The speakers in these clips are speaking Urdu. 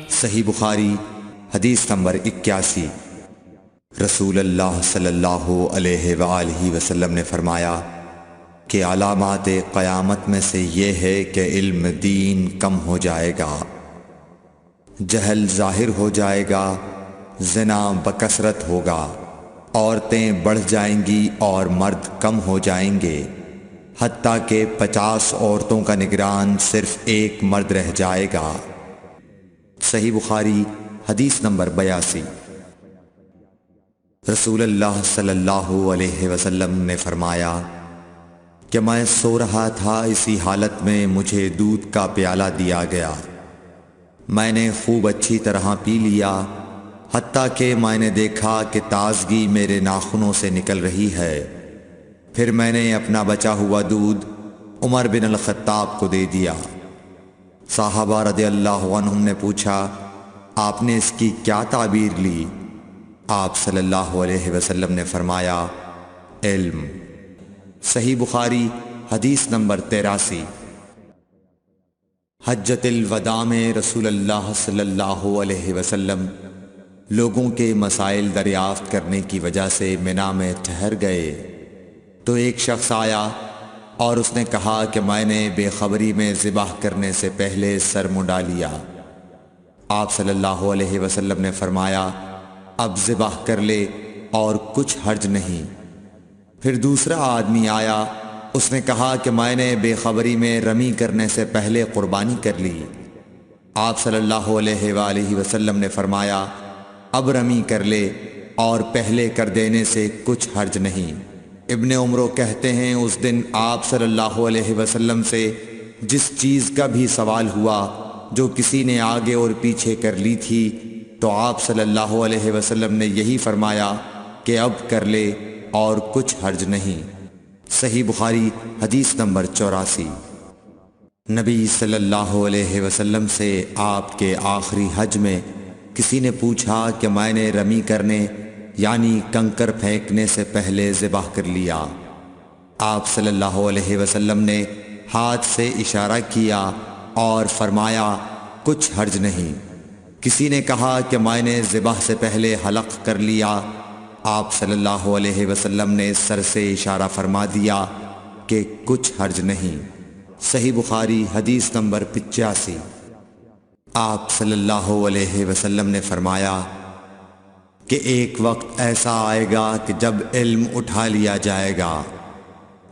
صحیح بخاری حدیث نمبر 81۔ رسول اللہ صلی اللہ علیہ وآلہ وسلم نے فرمایا کہ علامات قیامت میں سے یہ ہے کہ علم دین کم ہو جائے گا، جہل ظاہر ہو جائے گا، زنا بکثرت ہوگا، عورتیں بڑھ جائیں گی اور مرد کم ہو جائیں گے، حتیٰ کہ 50 عورتوں کا نگران صرف ایک مرد رہ جائے گا۔ صحیح بخاری حدیث نمبر 82۔ رسول اللہ صلی اللہ علیہ وسلم نے فرمایا کہ میں سو رہا تھا، اسی حالت میں مجھے دودھ کا پیالہ دیا گیا، میں نے خوب اچھی طرح پی لیا، حتیٰ کہ میں نے دیکھا کہ تازگی میرے ناخنوں سے نکل رہی ہے۔ پھر میں نے اپنا بچا ہوا دودھ عمر بن الخطاب کو دے دیا۔ صحابہ رضی اللہ عنہم نے پوچھا، آپ نے اس کی کیا تعبیر لی؟ آپ صلی اللہ علیہ وسلم نے فرمایا، علم۔ صحیح بخاری حدیث نمبر 83۔ حجۃ الوداع میں رسول اللہ صلی اللہ علیہ وسلم لوگوں کے مسائل دریافت کرنے کی وجہ سے منا میں ٹھہر گئے تو ایک شخص آیا اور اس نے کہا کہ میں نے بے خبری میں ذبح کرنے سے پہلے سر منڈا لیا۔ آپ صلی اللہ علیہ وسلم نے فرمایا، اب ذبح کر لے اور کچھ حرج نہیں۔ پھر دوسرا آدمی آیا، اس نے کہا کہ میں نے بے خبری میں رمی کرنے سے پہلے قربانی کر لی۔ آپ صلی اللہ علیہ وآلہ وسلم نے فرمایا، اب رمی کر لے اور پہلے کر دینے سے کچھ حرج نہیں۔ ابن عمرو کہتے ہیں، اس دن آپ صلی اللہ علیہ وسلم سے جس چیز کا بھی سوال ہوا جو کسی نے آگے اور پیچھے کر لی تھی تو آپ صلی اللہ علیہ وسلم نے یہی فرمایا کہ اب کر لے اور کچھ حرج نہیں۔ صحیح بخاری حدیث نمبر 84۔ نبی صلی اللہ علیہ وسلم سے آپ کے آخری حج میں کسی نے پوچھا کہ میں نے رمی کرنے یعنی کنکر پھینکنے سے پہلے ذبح کر لیا۔ آپ صلی اللہ علیہ وسلم نے ہاتھ سے اشارہ کیا اور فرمایا، کچھ حرج نہیں۔ کسی نے کہا کہ میں نے ذبح سے پہلے حلق کر لیا۔ آپ صلی اللہ علیہ وسلم نے سر سے اشارہ فرما دیا کہ کچھ حرج نہیں۔ صحیح بخاری حدیث نمبر 85۔ آپ صلی اللہ علیہ وسلم نے فرمایا کہ ایک وقت ایسا آئے گا کہ جب علم اٹھا لیا جائے گا،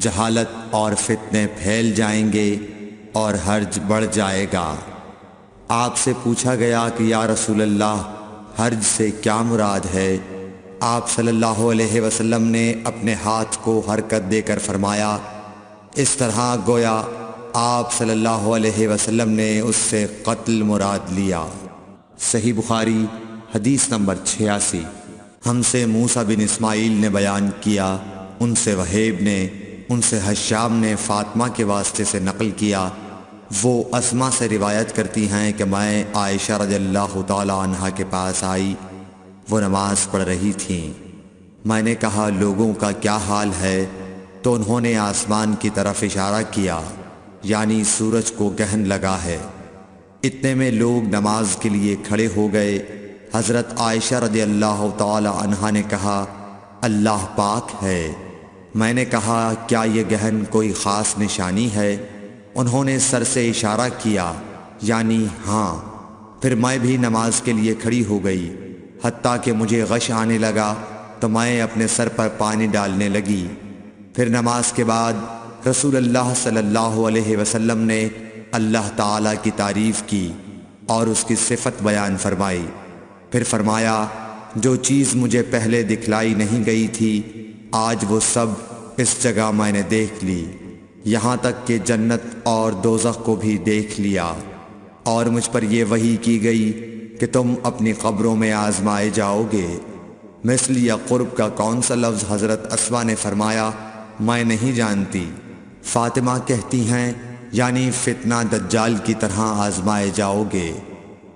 جہالت اور فتنے پھیل جائیں گے اور حرج بڑھ جائے گا۔ آپ سے پوچھا گیا کہ یا رسول اللہ، حرج سے کیا مراد ہے؟ آپ صلی اللہ علیہ وسلم نے اپنے ہاتھ کو حرکت دے کر فرمایا، اس طرح گویا آپ صلی اللہ علیہ وسلم نے اس سے قتل مراد لیا۔ صحیح بخاری حدیث نمبر 86۔ ہم سے موسیٰ بن اسماعیل نے بیان کیا، ان سے وہیب نے، ان سے حشام نے فاطمہ کے واسطے سے نقل کیا، وہ اسما سے روایت کرتی ہیں کہ میں عائشہ رضی اللہ تعالی عنہا کے پاس آئی، وہ نماز پڑھ رہی تھیں۔ میں نے کہا، لوگوں کا کیا حال ہے؟ تو انہوں نے آسمان کی طرف اشارہ کیا، یعنی سورج کو گرہن لگا ہے۔ اتنے میں لوگ نماز کے لیے کھڑے ہو گئے۔ حضرت عائشہ رضی اللہ تعالی عنہا نے کہا، اللہ پاک ہے۔ میں نے کہا، کیا یہ گرہن کوئی خاص نشانی ہے؟ انہوں نے سر سے اشارہ کیا، یعنی ہاں۔ پھر میں بھی نماز کے لیے کھڑی ہو گئی، حتیٰ کہ مجھے غش آنے لگا تو میں اپنے سر پر پانی ڈالنے لگی۔ پھر نماز کے بعد رسول اللہ صلی اللہ علیہ وسلم نے اللہ تعالیٰ کی تعریف کی اور اس کی صفت بیان فرمائی۔ پھر فرمایا، جو چیز مجھے پہلے دکھلائی نہیں گئی تھی، آج وہ سب اس جگہ میں نے دیکھ لی، یہاں تک کہ جنت اور دوزخ کو بھی دیکھ لیا، اور مجھ پر یہ وحی کی گئی کہ تم اپنی قبروں میں آزمائے جاؤ گے۔ مثل یا قرب کا کون سا لفظ؟ حضرت اسما نے فرمایا، میں نہیں جانتی۔ فاطمہ کہتی ہیں، یعنی فتنہ دجال کی طرح آزمائے جاؤ گے۔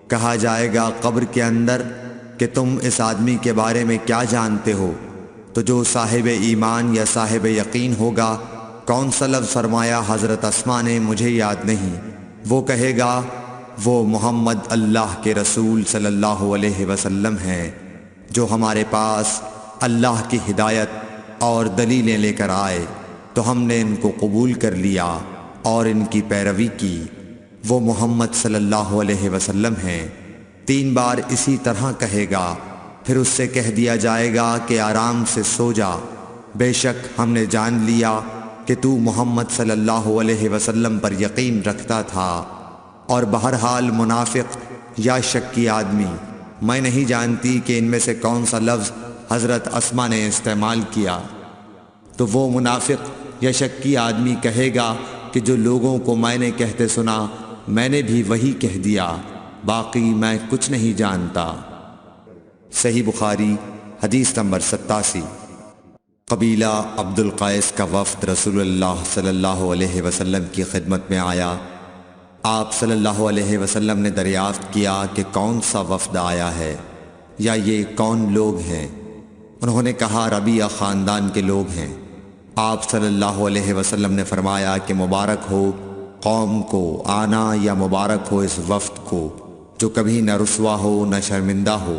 کہا جائے گا قبر کے اندر کہ تم اس آدمی کے بارے میں کیا جانتے ہو؟ تو جو صاحب ایمان یا صاحب یقین ہوگا کون سا لفظ فرمایا؟ حضرت اسما نے مجھے یاد نہیں۔ وہ کہے گا وہ محمد اللہ کے رسول صلی اللہ علیہ وسلم ہیں جو ہمارے پاس اللہ کی ہدایت اور دلیلیں لے کر آئے، تو ہم نے ان کو قبول کر لیا اور ان کی پیروی کی۔ وہ محمد صلی اللہ علیہ وسلم ہیں۔ 3 بار اسی طرح کہے گا، پھر اس سے کہہ دیا جائے گا کہ آرام سے سو جا، بے شک ہم نے جان لیا کہ تو محمد صلی اللہ علیہ وسلم پر یقین رکھتا تھا۔ اور بہرحال منافق یا شکی آدمی، میں نہیں جانتی کہ ان میں سے کون سا لفظ حضرت اسما نے استعمال کیا۔ تو وہ منافق یا شکی آدمی کہے گا کہ جو لوگوں کو میں نے کہتے سنا میں نے بھی وہی کہہ دیا، باقی میں کچھ نہیں جانتا۔ صحیح بخاری حدیث نمبر 87۔ قبیلہ عبد القیس کا وفد رسول اللہ صلی اللہ علیہ وسلم کی خدمت میں آیا۔ آپ صلی اللہ علیہ وسلم نے دریافت کیا کہ کون سا وفد آیا ہے یا یہ کون لوگ ہیں؟ انہوں نے کہا ربیعہ خاندان کے لوگ ہیں۔ آپ صلی اللہ علیہ وسلم نے فرمایا کہ مبارک ہو قوم کو آنا، یا مبارک ہو اس وفد کو جو کبھی نہ رسوا ہو نہ شرمندہ ہو۔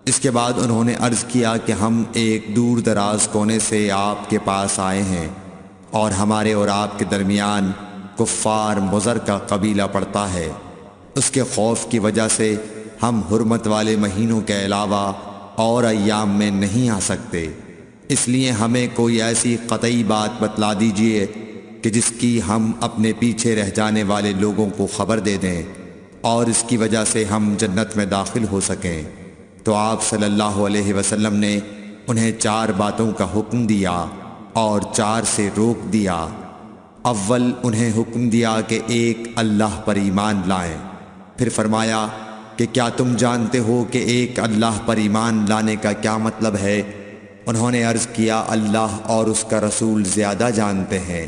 اس کے بعد انہوں نے عرض کیا کہ ہم ایک دور دراز کونے سے آپ کے پاس آئے ہیں، اور ہمارے اور آپ کے درمیان کفار مضر کا قبیلہ پڑتا ہے۔ اس کے خوف کی وجہ سے ہم حرمت والے مہینوں کے علاوہ اور ایام میں نہیں آ سکتے، اس لیے ہمیں کوئی ایسی قطعی بات بتلا دیجئے کہ جس کی ہم اپنے پیچھے رہ جانے والے لوگوں کو خبر دے دیں، اور اس کی وجہ سے ہم جنت میں داخل ہو سکیں۔ تو آپ صلی اللہ علیہ وسلم نے انہیں 4 باتوں کا حکم دیا اور 4 سے روک دیا۔ اول انہیں حکم دیا کہ ایک اللہ پر ایمان لائیں، پھر فرمایا کہ کیا تم جانتے ہو کہ ایک اللہ پر ایمان لانے کا کیا مطلب ہے؟ انہوں نے عرض کیا اللہ اور اس کا رسول زیادہ جانتے ہیں۔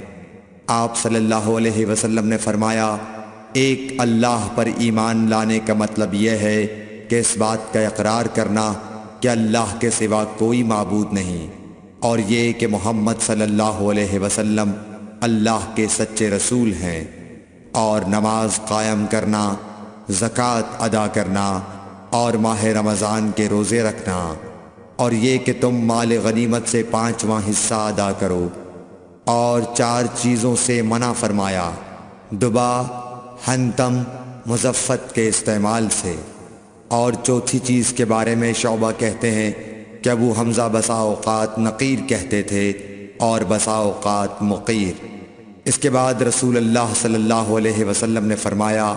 آپ صلی اللہ علیہ وسلم نے فرمایا ایک اللہ پر ایمان لانے کا مطلب یہ ہے کہ اس بات کا اقرار کرنا کہ اللہ کے سوا کوئی معبود نہیں، اور یہ کہ محمد صلی اللہ علیہ وسلم اللہ کے سچے رسول ہیں، اور نماز قائم کرنا، زکوٰۃ ادا کرنا، اور ماہ رمضان کے روزے رکھنا، اور یہ کہ تم مال غنیمت سے 5واں حصہ ادا کرو، اور 4 چیزوں سے منع فرمایا، دبا، حنتم، مزفت کے استعمال سے۔ اور چوتھی چیز کے بارے میں شعبہ کہتے ہیں کہ ابو حمزہ بسا اوقات نقیر کہتے تھے اور بسا اوقات مقیر۔ اس کے بعد رسول اللہ صلی اللہ علیہ وسلم نے فرمایا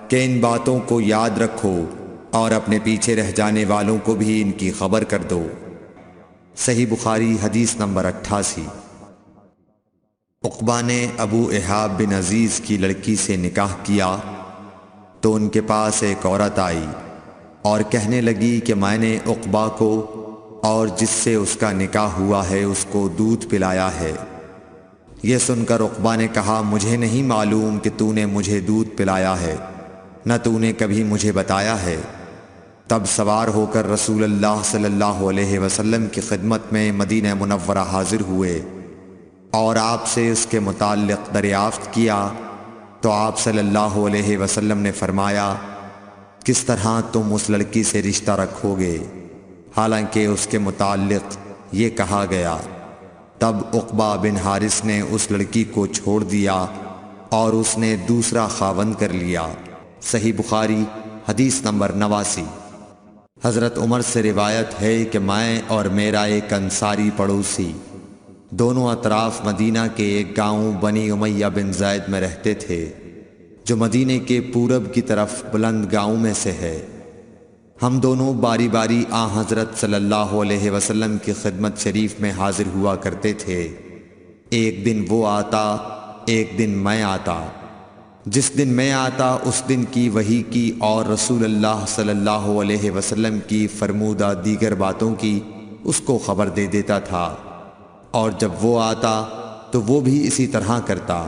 کہ ان باتوں کو یاد رکھو اور اپنے پیچھے رہ جانے والوں کو بھی ان کی خبر کر دو۔ صحیح بخاری حدیث نمبر 88۔ عقبہ نے ابو احاب بن عزیز کی لڑکی سے نکاح کیا تو ان کے پاس ایک عورت آئی اور کہنے لگی کہ میں نے عقبہ کو اور جس سے اس کا نکاح ہوا ہے اس کو دودھ پلایا ہے۔ یہ سن کر عقبہ نے کہا مجھے نہیں معلوم کہ تو نے مجھے دودھ پلایا ہے، نہ تو نے کبھی مجھے بتایا ہے۔ تب سوار ہو کر رسول اللہ صلی اللہ علیہ وسلم کی خدمت میں مدینہ منورہ حاضر ہوئے اور آپ سے اس کے متعلق دریافت کیا تو آپ صلی اللہ علیہ وسلم نے فرمایا کس طرح تم اس لڑکی سے رشتہ رکھو گے، حالانکہ اس کے متعلق یہ کہا گیا۔ تب عقبہ بن حارث نے اس لڑکی کو چھوڑ دیا اور اس نے دوسرا خاوند کر لیا۔ صحیح بخاری حدیث نمبر 89۔ حضرت عمر سے روایت ہے کہ میں اور میرا ایک انصاری پڑوسی دونوں اطراف مدینہ کے ایک گاؤں بنی امیہ بن زید میں رہتے تھے، جو مدینے کے پورب کی طرف بلند گاؤں میں سے ہے۔ ہم دونوں باری باری حضرت صلی اللہ علیہ وسلم کی خدمت شریف میں حاضر ہوا کرتے تھے۔ ایک دن وہ آتا، ایک دن میں آتا۔ جس دن میں آتا اس دن کی وحی کی اور رسول اللہ صلی اللہ علیہ وسلم کی فرمودہ دیگر باتوں کی اس کو خبر دے دیتا تھا، اور جب وہ آتا تو وہ بھی اسی طرح کرتا۔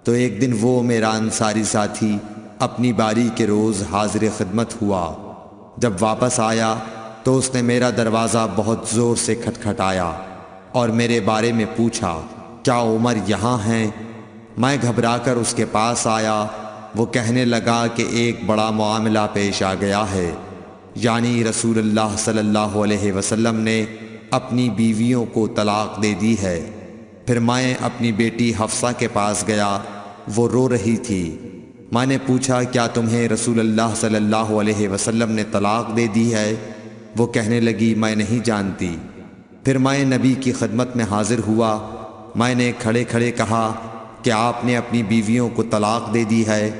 تو ایک دن وہ میرا انصاری ساتھی اپنی باری کے روز حاضر خدمت ہوا۔ جب واپس آیا تو اس نے میرا دروازہ بہت زور سے کھٹکھٹایا اور میرے بارے میں پوچھا کیا عمر یہاں ہیں؟ میں گھبرا کر اس کے پاس آیا۔ وہ کہنے لگا کہ ایک بڑا معاملہ پیش آ گیا ہے، یعنی رسول اللہ صلی اللہ علیہ وسلم نے اپنی بیویوں کو طلاق دے دی ہے۔ پھر میں اپنی بیٹی حفصہ کے پاس گیا، وہ رو رہی تھی۔ میں نے پوچھا کیا تمہیں رسول اللہ صلی اللہ علیہ وسلم نے طلاق دے دی ہے؟ وہ کہنے لگی میں نہیں جانتی۔ پھر میں نبی کی خدمت میں حاضر ہوا۔ میں نے کھڑے کھڑے کہا کہ آپ نے اپنی بیویوں کو طلاق دے دی ہے؟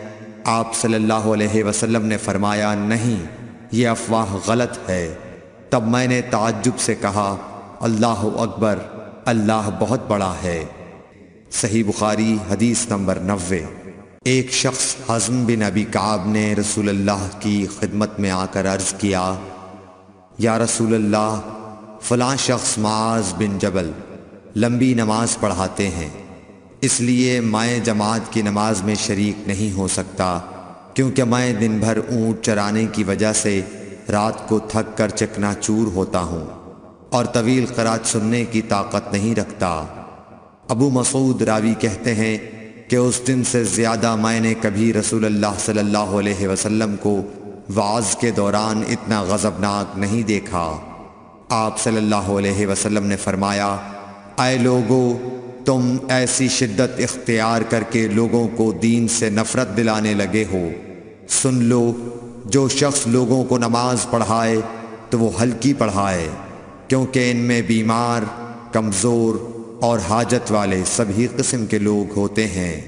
آپ صلی اللہ علیہ وسلم نے فرمایا نہیں، یہ افواہ غلط ہے۔ تب میں نے تعجب سے کہا اللہ اکبر، اللہ بہت بڑا ہے۔ صحیح بخاری حدیث نمبر 90۔ ایک شخص حزم بن ابی کعب نے رسول اللہ کی خدمت میں آ کر عرض کیا یا رسول اللہ، فلاں شخص معاذ بن جبل لمبی نماز پڑھاتے ہیں، اس لیے میں جماعت کی نماز میں شریک نہیں ہو سکتا، کیونکہ میں دن بھر اونٹ چرانے کی وجہ سے رات کو تھک کر چکنا چور ہوتا ہوں اور طویل قرات سننے کی طاقت نہیں رکھتا۔ ابو مسعود راوی کہتے ہیں کہ اس دن سے زیادہ میں نے کبھی رسول اللہ صلی اللہ علیہ وسلم کو وعظ کے دوران اتنا غضبناک نہیں دیکھا۔ آپ صلی اللہ علیہ وسلم نے فرمایا اے لوگو، تم ایسی شدت اختیار کر کے لوگوں کو دین سے نفرت دلانے لگے ہو۔ سن لو، جو شخص لوگوں کو نماز پڑھائے تو وہ ہلکی پڑھائے، کیونکہ ان میں بیمار، کمزور اور حاجت والے سبھی قسم کے لوگ ہوتے ہیں۔